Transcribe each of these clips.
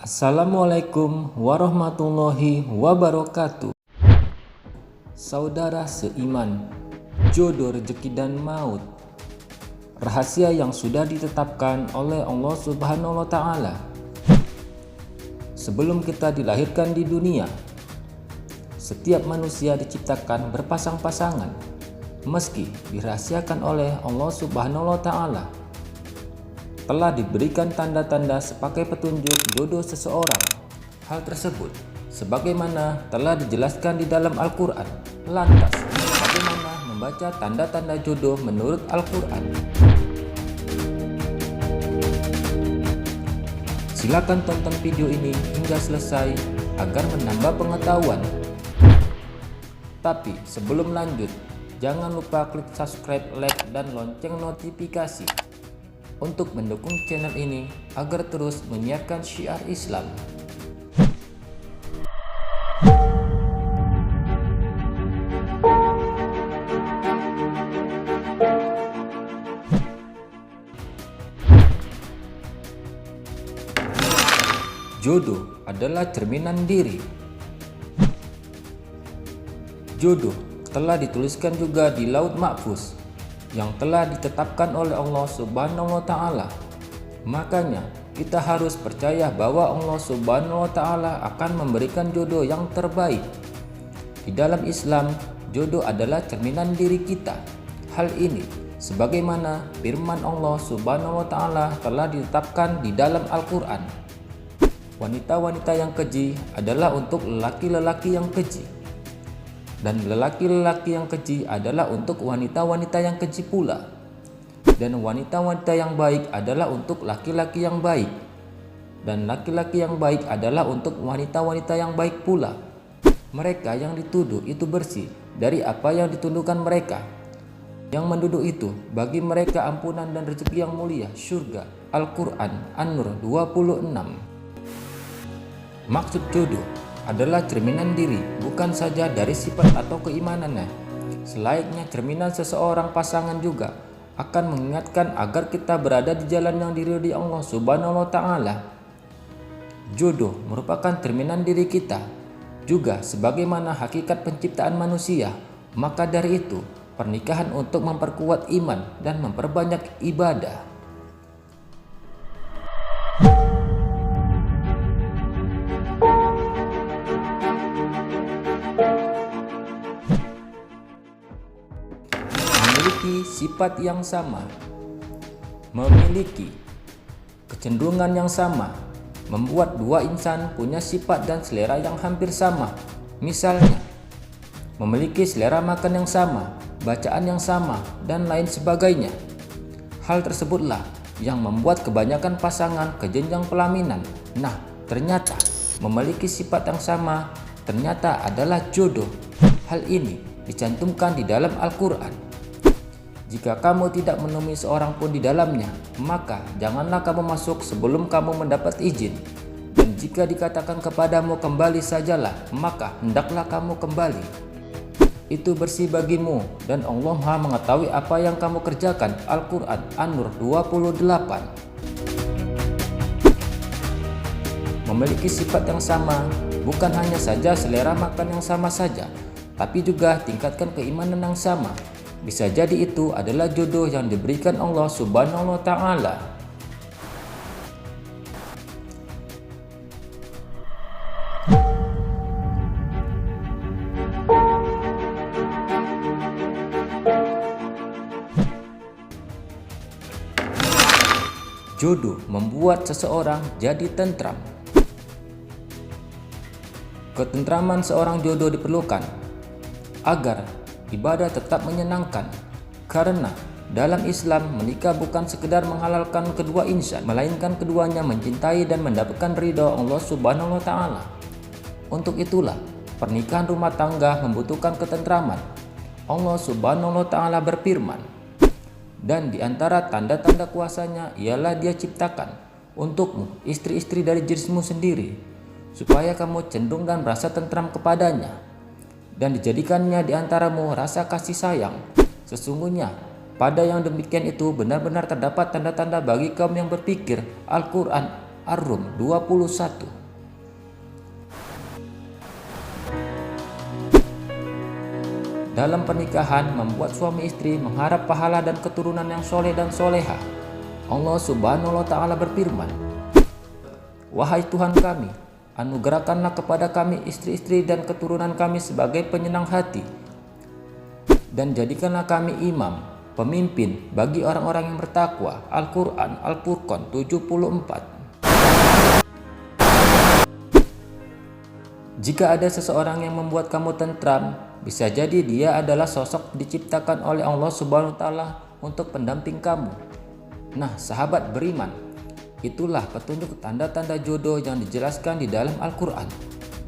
Assalamualaikum warahmatullahi wabarakatuh. Saudara seiman, jodoh, rezeki dan maut, rahasia yang sudah ditetapkan oleh Allah Subhanahu wa Ta'ala. Sebelum kita dilahirkan di dunia, setiap manusia diciptakan berpasang-pasangan, meski dirahasiakan oleh Allah Subhanahu wa Ta'ala. Telah diberikan tanda-tanda sebagai petunjuk jodoh seseorang. Hal tersebut sebagaimana telah dijelaskan di dalam Al-Quran. Lantas, bagaimana membaca tanda-tanda jodoh menurut Al-Quran? Silakan tonton video ini hingga selesai agar menambah pengetahuan. Tapi sebelum lanjut, jangan lupa klik subscribe, like, dan lonceng notifikasi untuk mendukung channel ini agar terus menyiarkan syiar Islam. Jodoh adalah cerminan diri. Jodoh telah dituliskan juga di Lauh Mahfuz yang telah ditetapkan oleh Allah Subhanahu wa Ta'ala. Makanya kita harus percaya bahwa Allah Subhanahu wa Ta'ala akan memberikan jodoh yang terbaik. Di dalam Islam, jodoh adalah cerminan diri kita. Hal ini sebagaimana firman Allah Subhanahu wa Ta'ala telah ditetapkan di dalam Al-Quran. Wanita-wanita yang keji adalah untuk lelaki-lelaki yang keji, dan lelaki-lelaki yang keji adalah untuk wanita-wanita yang keji pula. Dan wanita-wanita yang baik adalah untuk laki-laki yang baik, dan laki-laki yang baik adalah untuk wanita-wanita yang baik pula. Mereka yang dituduh itu bersih dari apa yang dituduhkan mereka. Yang menduduh itu bagi mereka ampunan dan rezeki yang mulia, surga. Al-Quran An-Nur 26. Maksud jodoh adalah cerminan diri, bukan saja dari sifat atau keimanannya. Selayaknya cerminan seseorang pasangan juga akan mengingatkan agar kita berada di jalan yang diridhoi Allah Subhanahu wa Ta'ala. Jodoh merupakan cerminan diri kita juga sebagaimana hakikat penciptaan manusia. Maka dari itu, pernikahan untuk memperkuat iman dan memperbanyak ibadah. Memiliki sifat yang sama, memiliki kecenderungan yang sama, membuat dua insan punya sifat dan selera yang hampir sama. Misalnya, memiliki selera makan yang sama, bacaan yang sama, dan lain sebagainya. Hal tersebutlah yang membuat kebanyakan pasangan ke jenjang pelaminan. Nah, ternyata memiliki sifat yang sama ternyata adalah jodoh. Hal ini dicantumkan di dalam Al-Quran. Jika kamu tidak menemui seorang pun di dalamnya, maka janganlah kamu masuk sebelum kamu mendapat izin. Dan jika dikatakan kepadamu kembali sajalah, maka hendaklah kamu kembali. Itu bersih bagimu dan Allah Maha mengetahui apa yang kamu kerjakan. Al-Quran An-Nur 28. Memiliki sifat yang sama bukan hanya saja selera makan yang sama saja, tapi juga tingkatkan keimanan yang sama. Bisa jadi itu adalah jodoh yang diberikan Allah Subhanahu wa Ta'ala. Jodoh membuat seseorang jadi tentram. Ketentraman seorang jodoh diperlukan agar ibadah tetap menyenangkan, karena dalam Islam menikah bukan sekedar menghalalkan kedua insan, melainkan keduanya mencintai dan mendapatkan ridha Allah Subhanahu wa Ta'ala. Untuk itulah pernikahan rumah tangga membutuhkan ketentraman. Allah Subhanahu wa Ta'ala berfirman, dan di antara tanda-tanda kuasanya ialah Dia ciptakan untukmu istri-istri dari jenismu sendiri, supaya kamu cenderung dan merasa tentram kepadanya, dan dijadikannya di antaramu rasa kasih sayang. Sesungguhnya pada yang demikian itu benar-benar terdapat tanda-tanda bagi kaum yang berpikir. Al-Quran Ar-Rum 21. dalam pernikahan membuat suami istri mengharap pahala dan keturunan yang soleh dan soleha. Allah Subhanahu wa Ta'ala berfirman, "Wahai Tuhan kami, anugerahkanlah kepada kami istri-istri dan keturunan kami sebagai penyenang hati, dan jadikanlah kami imam, pemimpin bagi orang-orang yang bertakwa." Al-Quran Al-Furqan 74. Jika ada seseorang yang membuat kamu tentram, bisa jadi dia adalah sosok diciptakan oleh Allah Subhanahu wa Ta'ala untuk pendamping kamu. Nah, sahabat beriman, itulah petunjuk tanda-tanda jodoh yang dijelaskan di dalam Al-Quran.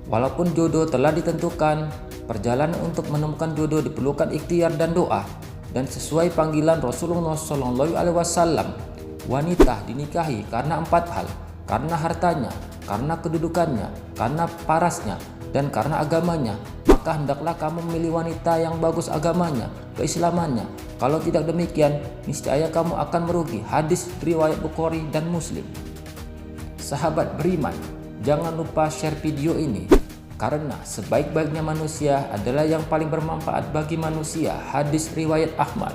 Walaupun jodoh telah ditentukan, perjalanan untuk menemukan jodoh diperlukan ikhtiar dan doa. Dan sesuai panggilan Rasulullah SAW, wanita dinikahi karena 4 hal: karena hartanya, karena kedudukannya, karena parasnya, dan karena agamanya. Maka hendaklah kamu memilih wanita yang bagus agamanya, keislamannya. Kalau tidak demikian, niscaya kamu akan merugi. Hadis riwayat Bukhari dan Muslim. Sahabat beriman, jangan lupa share video ini, karena sebaik-baiknya manusia adalah yang paling bermanfaat bagi manusia. Hadis riwayat Ahmad.